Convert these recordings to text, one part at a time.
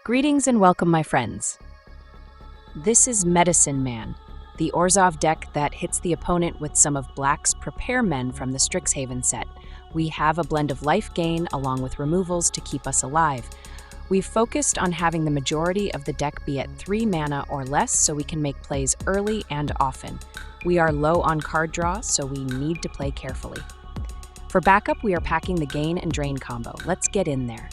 Greetings and welcome, my friends. This is Medicine Man, the Orzhov deck that hits the opponent with some of Black's Prepare Men from the Strixhaven set. We have a blend of life gain along with removals to keep us alive. We've focused on having the majority of the deck be at 3 mana or less so we can make plays early and often. We are low on card draw, so we need to play carefully. For backup, we are packing the Gain and Drain combo. Let's get in there.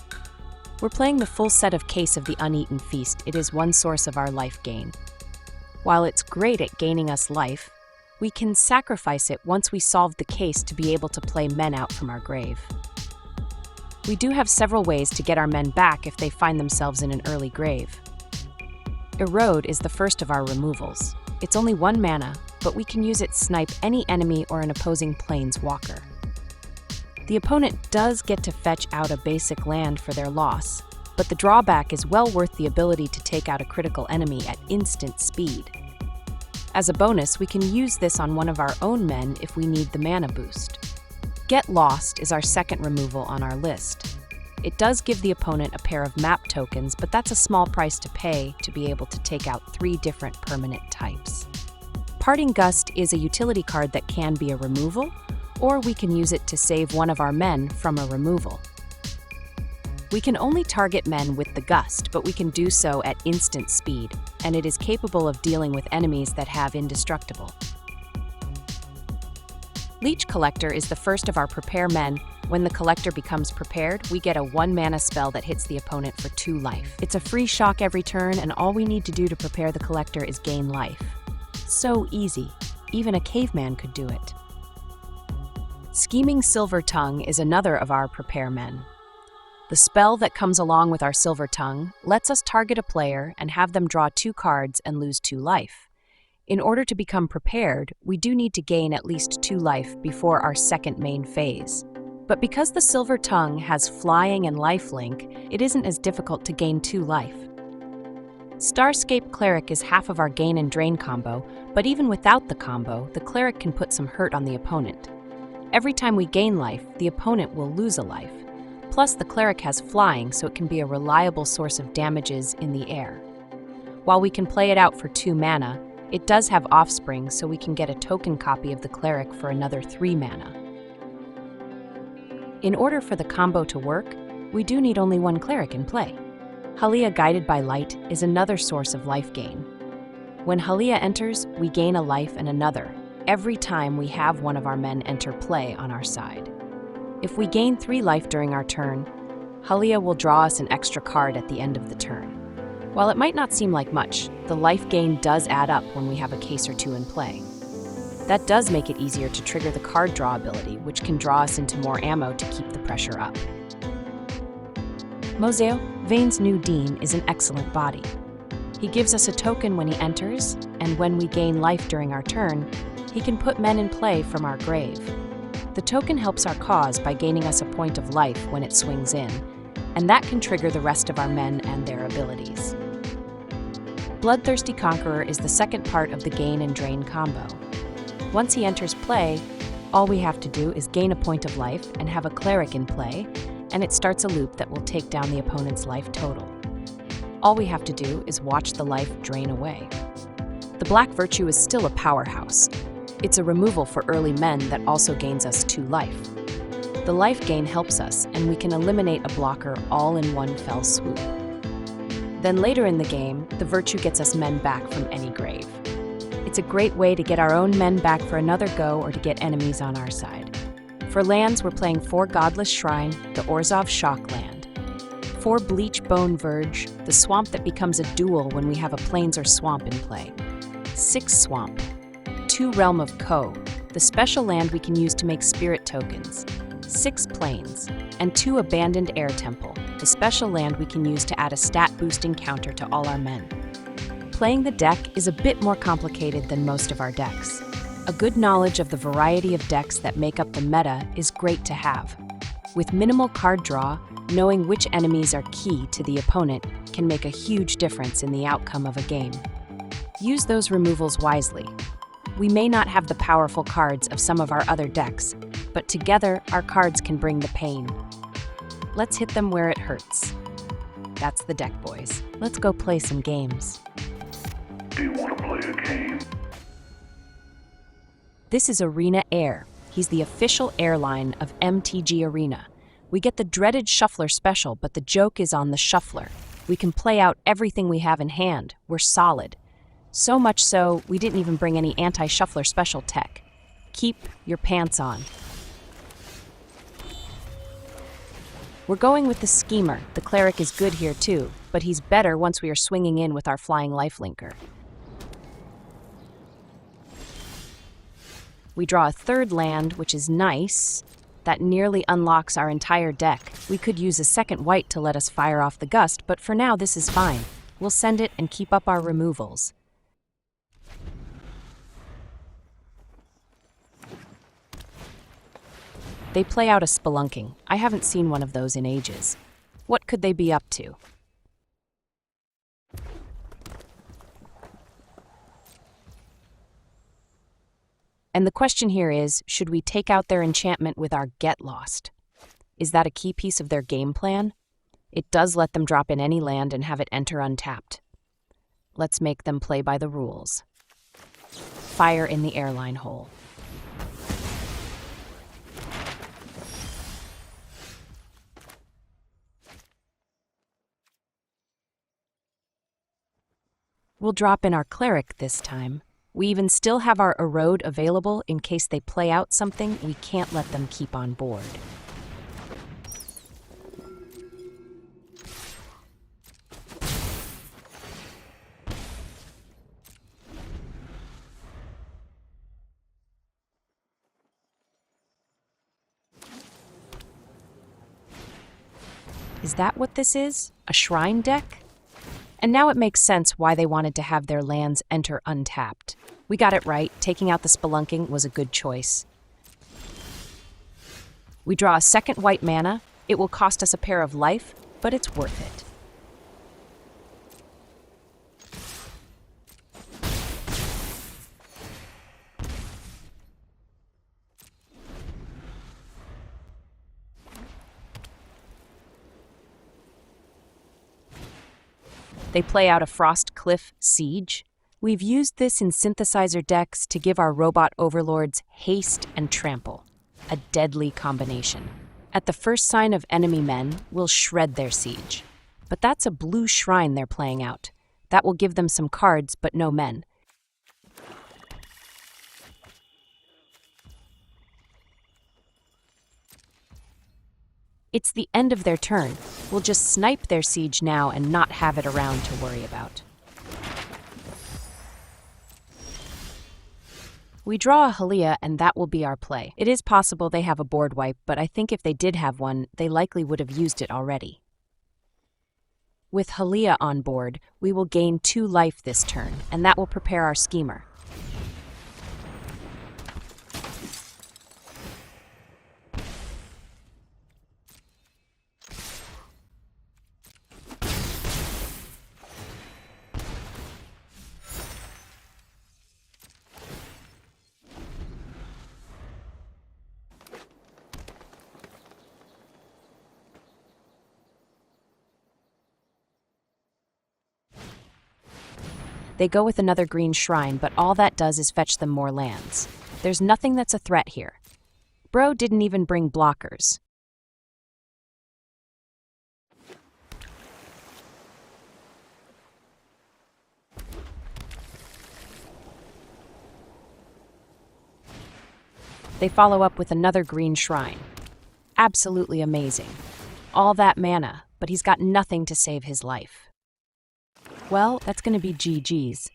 We're playing the full set of Case of the Uneaten Feast. It is one source of our life gain. While it's great at gaining us life, we can sacrifice it once we solve the case to be able to play men out from our grave. We do have several ways to get our men back if they find themselves in an early grave. Erode is the first of our removals. It's only 1 mana, but we can use it to snipe any enemy or an opposing planeswalker. The opponent does get to fetch out a basic land for their loss, but the drawback is well worth the ability to take out a critical enemy at instant speed. As a bonus, we can use this on one of our own men if we need the mana boost. Get Lost is our second removal on our list. It does give the opponent a pair of map tokens, but that's a small price to pay to be able to take out 3 different permanent types. Parting Gust is a utility card that can be a removal, or we can use it to save one of our men from a removal. We can only target men with the Gust, but we can do so at instant speed, and it is capable of dealing with enemies that have Indestructible. Leech Collector is the first of our Prepare Men. When the Collector becomes prepared, we get a 1 mana spell that hits the opponent for 2 life. It's a free shock every turn, and all we need to do to prepare the Collector is gain life. So easy. Even a caveman could do it. Scheming Silvertongue is another of our Prepare Men. The spell that comes along with our Silvertongue lets us target a player and have them draw 2 cards and lose 2 life. In order to become prepared, we do need to gain at least 2 life before our second main phase. But because the Silvertongue has flying and lifelink, it isn't as difficult to gain 2 life. Starscape Cleric is half of our Gain and Drain combo, but even without the combo, the Cleric can put some hurt on the opponent. Every time we gain life, the opponent will lose a life. Plus, the Cleric has flying, so it can be a reliable source of damages in the air. While we can play it out for 2 mana, it does have Offspring, so we can get a token copy of the Cleric for another 3 mana. In order for the combo to work, we do need only 1 Cleric in play. Haliya Guided by Light is another source of life gain. When Haliya enters, we gain a life and another, every time we have one of our men enter play on our side. If we gain 3 life during our turn, Haliya will draw us an extra card at the end of the turn. While it might not seem like much, the life gain does add up when we have a case or 2 in play. That does make it easier to trigger the card draw ability, which can draw us into more ammo to keep the pressure up. Moseo, Vane's new Dean, is an excellent body. He gives us a token when he enters, and when we gain life during our turn, he can put men in play from our grave. The token helps our cause by gaining us a point of life when it swings in, and that can trigger the rest of our men and their abilities. Bloodthirsty Conqueror is the second part of the Gain and Drain combo. Once he enters play, all we have to do is gain a point of life and have a Cleric in play, and it starts a loop that will take down the opponent's life total. All we have to do is watch the life drain away. The Black Virtue is still a powerhouse. It's a removal for early men that also gains us 2 life. The life gain helps us, and we can eliminate a blocker all in one fell swoop. Then later in the game, the Virtue gets us men back from any grave. It's a great way to get our own men back for another go or to get enemies on our side. For lands, we're playing 4 Godless Shrine, the Orzhov Shock land, 4 Bleachbone Verge, the swamp that becomes a duel when we have a plains or swamp in play, 6 Swamp, 2 Realm of Koh, the special land we can use to make spirit tokens, 6 Plains, and 2 Abandoned Air Temple, the special land we can use to add a stat-boosting counter to all our men. Playing the deck is a bit more complicated than most of our decks. A good knowledge of the variety of decks that make up the meta is great to have. With minimal card draw, knowing which enemies are key to the opponent can make a huge difference in the outcome of a game. Use those removals wisely. We may not have the powerful cards of some of our other decks, but together our cards can bring the pain. Let's hit them where it hurts. That's the deck, boys. Let's go play some games. Do you want to play a game? This is Arena Air. He's the official airline of MTG Arena. We get the dreaded Shuffler special, but the joke is on the Shuffler. We can play out everything we have in hand. We're solid. So much so, we didn't even bring any anti-Shuffler special tech. Keep your pants on. We're going with the Schemer. The Cleric is good here too, but he's better once we are swinging in with our Flying Lifelinker. We draw a third land, which is nice. That nearly unlocks our entire deck. We could use a second white to let us fire off the Gust, but for now this is fine. We'll send it and keep up our removals. They play out a Spelunking. I haven't seen one of those in ages. What could they be up to? And the question here is, should we take out their enchantment with our Get Lost? Is that a key piece of their game plan? It does let them drop in any land and have it enter untapped. Let's make them play by the rules. Fire in the airline hole. We'll drop in our Cleric this time. We even still have our Erode available in case they play out something we can't let them keep on board. Is that what this is? A shrine deck? And now it makes sense why they wanted to have their lands enter untapped. We got it right. Taking out the Spelunking was a good choice. We draw a second white mana. It will cost us a pair of life, but it's worth it. They play out a Frost Cliff Siege. We've used this in synthesizer decks to give our robot overlords haste and trample, a deadly combination. At the first sign of enemy men, we'll shred their siege. But that's a blue shrine they're playing out. That will give them some cards, but no men. It's the end of their turn. We'll just snipe their siege now and not have it around to worry about. We draw a Haliya and that will be our play. It is possible they have a board wipe, but I think if they did have one, they likely would have used it already. With Haliya on board, we will gain 2 life this turn, and that will prepare our Schemer. They go with another green shrine, but all that does is fetch them more lands. There's nothing that's a threat here. Bro didn't even bring blockers. They follow up with another green shrine. Absolutely amazing. All that mana, but he's got nothing to save his life. Well, that's going to be GG's.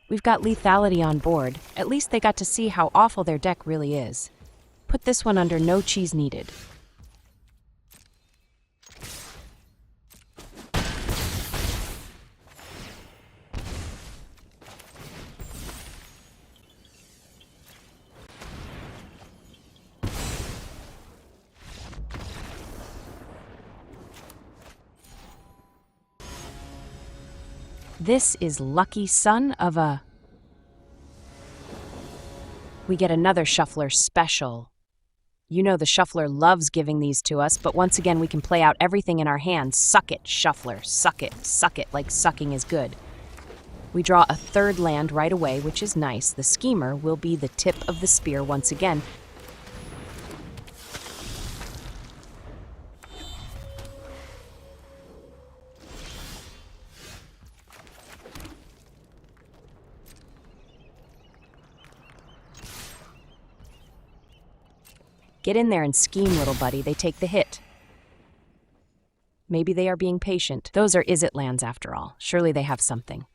We've got lethality on board. At least they got to see how awful their deck really is. Put this one under no cheese needed. This is lucky son of a... We get another Shuffler special. You know the shuffler loves giving these to us, but once again we can play out everything in our hands. Suck it, shuffler. Suck it, like sucking is good. We draw a third land right away, which is nice. The schemer will be the tip of the spear once again. Get in there and scheme, little buddy. They take the hit. Maybe they are being patient. Those are is-it lands after all. Surely they have something.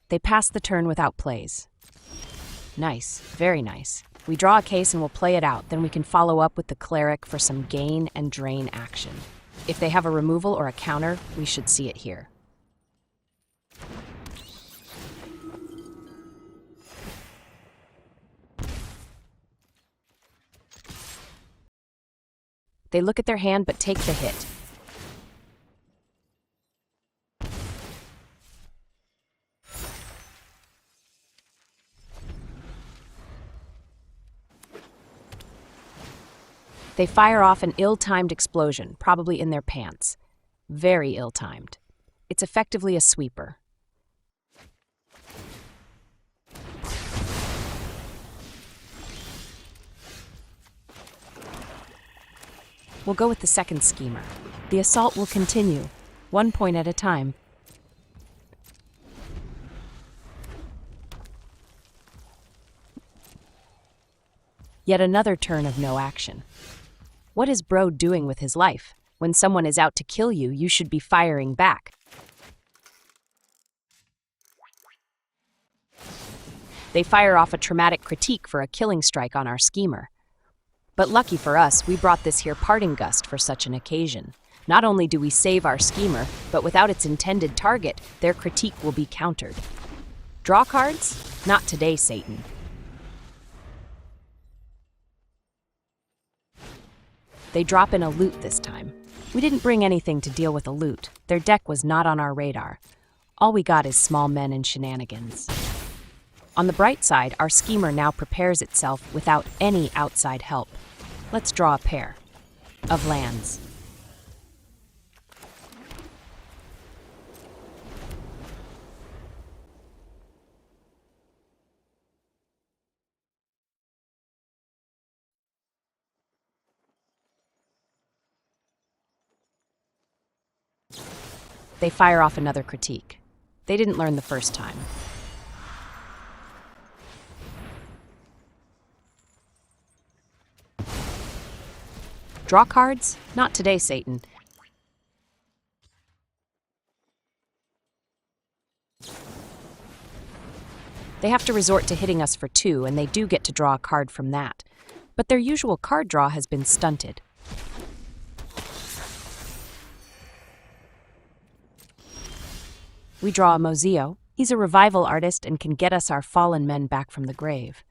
They pass the turn without plays. Nice, very nice. We draw a case and we'll play it out. Then we can follow up with the cleric for some gain and drain action. If they have a removal or a counter, we should see it here. They look at their hand but take the hit. They fire off an ill-timed explosion, probably in their pants. Very ill-timed. It's effectively a sweeper. We'll go with the second schemer. The assault will continue, 1 point at a time. Yet another turn of no action. What is Bro doing with his life? When someone is out to kill you, you should be firing back. They fire off a traumatic critique for a killing strike on our schemer. But lucky for us, we brought this here Parting Gust for such an occasion. Not only do we save our schemer, but without its intended target, their critique will be countered. Draw cards? Not today, Satan. They drop in a loot this time. We didn't bring anything to deal with a loot. Their deck was not on our radar. All we got is small men and shenanigans. On the bright side, our schemer now prepares itself without any outside help. Let's draw a pair of lands. They fire off another critique. They didn't learn the first time. Draw cards? Not today, Satan. They have to resort to hitting us for 2, and they do get to draw a card from that. But their usual card draw has been stunted. We draw a Moseo. He's a revival artist and can get us our fallen men back from the grave.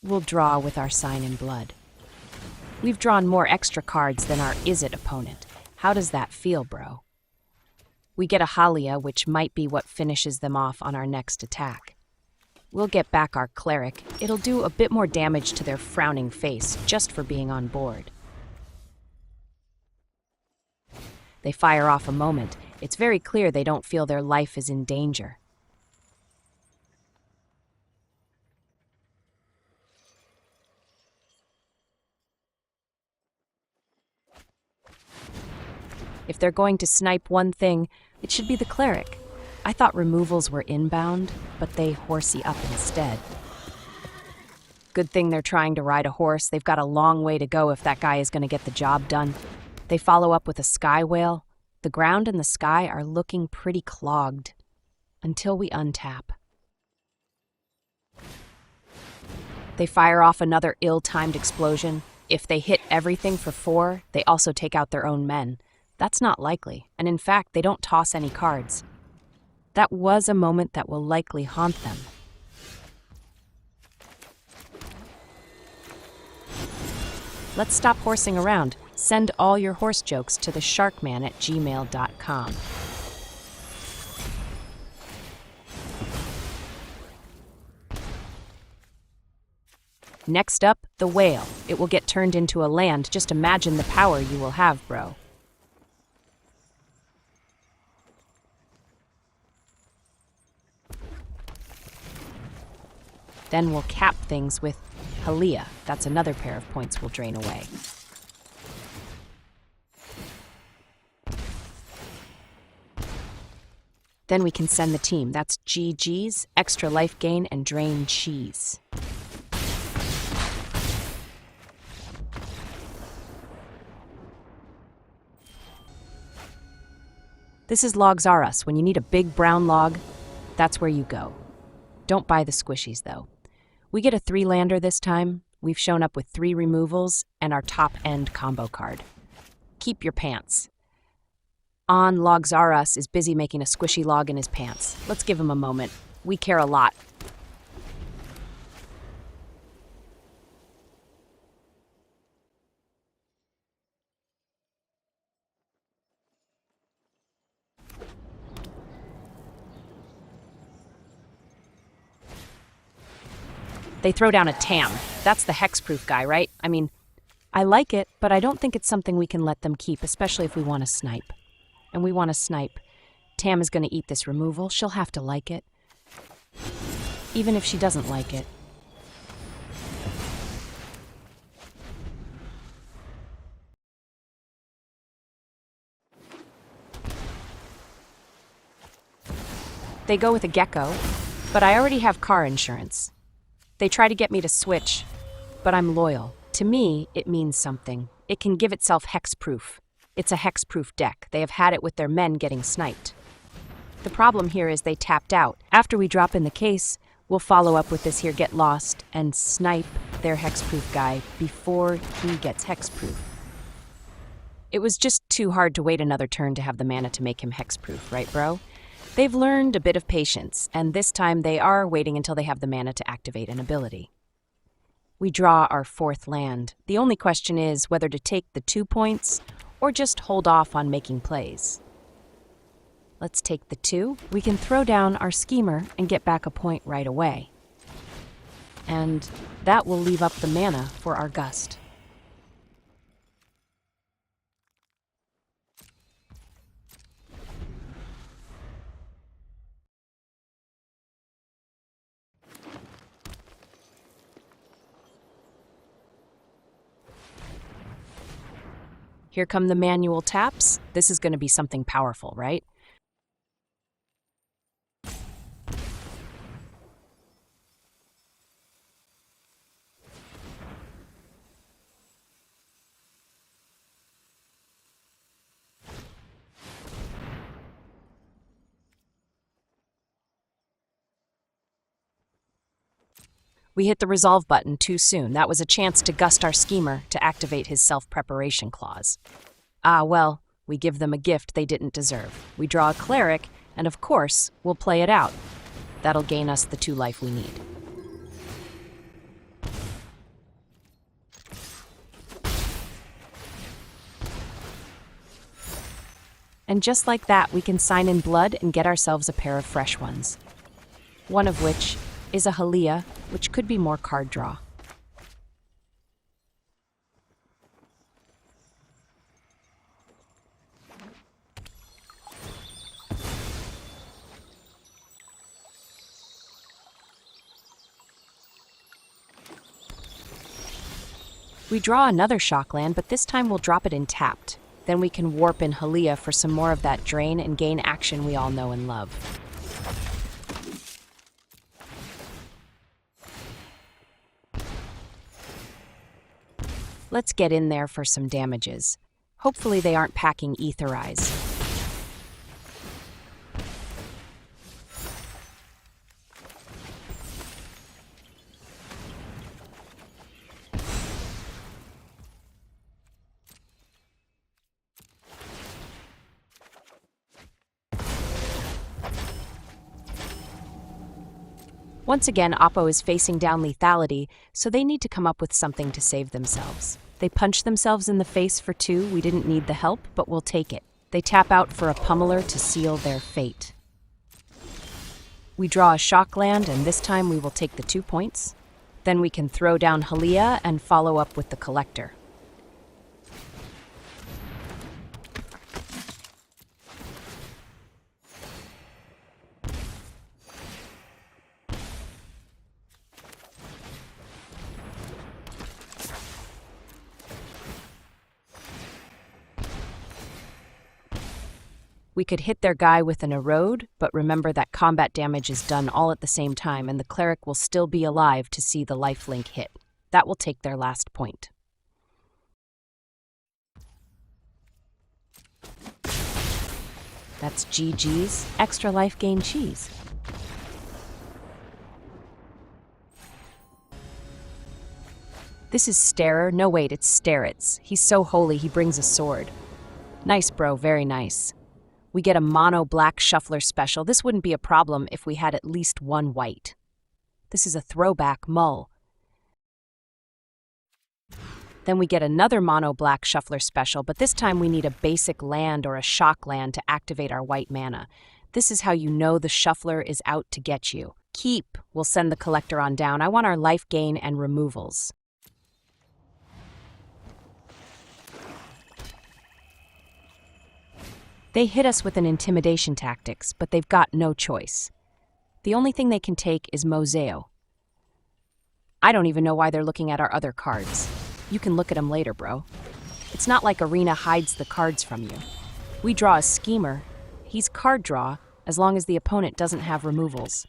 We'll draw with our sign in blood. We've drawn more extra cards than our is-it opponent. How does that feel, bro? We get a Haliya, which might be what finishes them off on our next attack. We'll get back our cleric. It'll do a bit more damage to their frowning face just for being on board. They fire off a moment. It's very clear they don't feel their life is in danger. If they're going to snipe one thing, it should be the cleric. I thought removals were inbound, but they horsey up instead. Good thing they're trying to ride a horse. They've got a long way to go if that guy is going to get the job done. They follow up with a sky whale. The ground and the sky are looking pretty clogged. Until we untap. They fire off another ill-timed explosion. If they hit everything for 4, they also take out their own men. That's not likely, and in fact, they don't toss any cards. That was a moment that will likely haunt them. Let's stop horsing around. Send all your horse jokes to thesharkman@gmail.com. Next up, the whale. It will get turned into a land. Just imagine the power you will have, bro. Then we'll cap things with Haliya. That's another pair of points we'll drain away. Then we can send the team. That's GG's, extra life gain, and drain cheese. This is Logs R Us. When you need a big brown log, that's where you go. Don't buy the squishies, though. We get a 3-lander this time. We've shown up with 3 removals and our top-end combo card. Keep your pants. On Logs R Us is busy making a squishy log in his pants. Let's give him a moment. We care a lot. They throw down a Tam. That's the hexproof guy, right? I mean, I like it, but I don't think it's something we can let them keep, especially if we want to snipe. And we want to snipe. Tam is going to eat this removal. She'll have to like it. Even if she doesn't like it. They go with a gecko, but I already have car insurance. They try to get me to switch, but I'm loyal. To me, it means something. It can give itself hexproof. It's a hexproof deck. They have had it with their men getting sniped. The problem here is they tapped out. After we drop in the case, we'll follow up with this here Get Lost and snipe their hexproof guy before he gets hexproof. It was just too hard to wait another turn to have the mana to make him hexproof, right, bro? They've learned a bit of patience, and this time they are waiting until they have the mana to activate an ability. We draw our 4th land. The only question is whether to take the 2 points or just hold off on making plays. Let's take the 2. We can throw down our schemer and get back a point right away. And that will leave up the mana for our gust. Here come the manual taps. This is going to be something powerful, right? We hit the resolve button too soon. That was a chance to gust our schemer to activate his self-preparation clause. Ah, well, we give them a gift they didn't deserve. We draw a cleric, and of course, we'll play it out. That'll gain us the 2 life we need. And just like that, we can sign in blood and get ourselves a pair of fresh ones. One of which is a Haliya, which could be more card draw. We draw another shockland, but this time we'll drop it in tapped. Then we can warp in Haliya for some more of that drain and gain action we all know and love. Let's get in there for some damages. Hopefully they aren't packing Ether Eyes. Once again, Oppo is facing down lethality, so they need to come up with something to save themselves. They punch themselves in the face for 2. We didn't need the help, but we'll take it. They tap out for a pummeler to seal their fate. We draw a shock land, and this time we will take the 2 points. Then we can throw down Haliya and follow up with the Collector. We could hit their guy with an Erode, but remember that combat damage is done all at the same time, and the Cleric will still be alive to see the lifelink hit. That will take their last point. That's GG's, extra life gain cheese. This is Starer. No, wait, it's Starets. He's so holy, he brings a sword. Nice, bro, very nice. We get a mono black shuffler special. This wouldn't be a problem if we had at least 1 white. This is a throwback mull. Then we get another mono black shuffler special, but this time we need a basic land or a shock land to activate our white mana. This is how you know the shuffler is out to get you. Keep will send the Collector on down. I want our life gain and removals. They hit us with an intimidation tactics, but they've got no choice. The only thing they can take is Moseo. I don't even know why they're looking at our other cards. You can look at them later, bro. It's not like Arena hides the cards from you. We draw a Schemer. He's card draw, as long as the opponent doesn't have removals.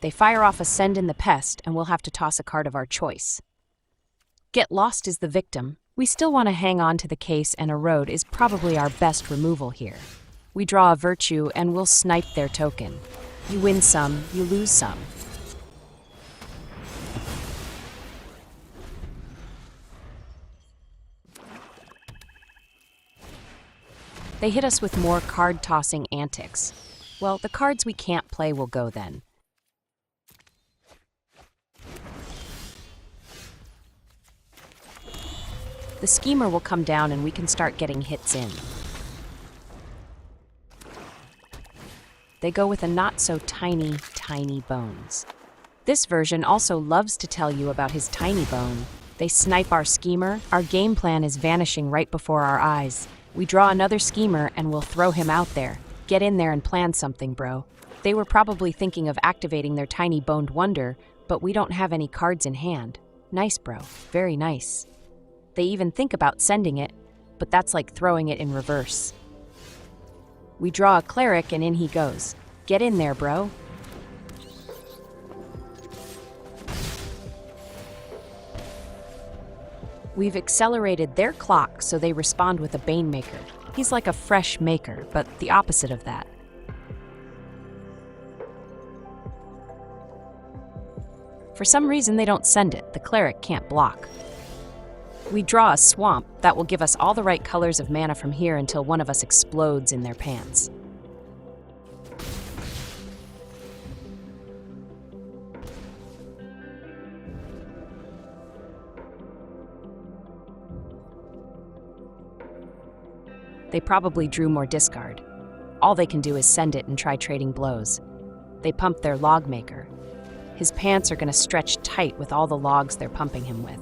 They fire off a Send in the Pest, and we'll have to toss a card of our choice. Get Lost is the victim. We still want to hang on to the case, and Erode is probably our best removal here. We draw a Virtue, and we'll snipe their token. You win some, you lose some. They hit us with more card-tossing antics. Well, the cards we can't play will go then. The Schemer will come down and we can start getting hits in. They go with a not-so-tiny bones. This version also loves to tell you about his tiny bone. They snipe our Schemer. Our game plan is vanishing right before our eyes. We draw another Schemer and we'll throw him out there. Get in there and plan something, bro. They were probably thinking of activating their tiny boned wonder, but we don't have any cards in hand. Nice, bro. Very nice. They even think about sending it, but that's like throwing it in reverse. We draw a Cleric and in he goes. Get in there, bro. We've accelerated their clock so they respond with a Banemaker. He's like a fresh maker, but the opposite of that. For some reason they don't send it. The Cleric can't block. We draw a Swamp that will give us all the right colors of mana from here until one of us explodes in their pants. They probably drew more discard. All they can do is send it and try trading blows. They pump their Logmaker. His pants are going to stretch tight with all the logs they're pumping him with.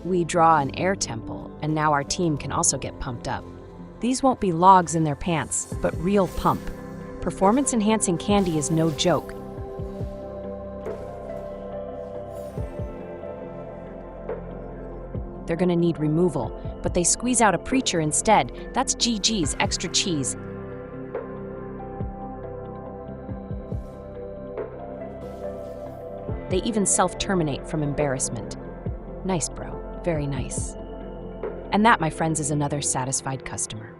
We draw an Air Temple, and now our team can also get pumped up. These won't be logs in their pants, but real pump. Performance-enhancing candy is no joke. They're gonna need removal, but they squeeze out a Preacher instead. That's GG's, extra cheese. They even self-terminate from embarrassment. Nice, bro. Very nice. And that, my friends, is another satisfied customer.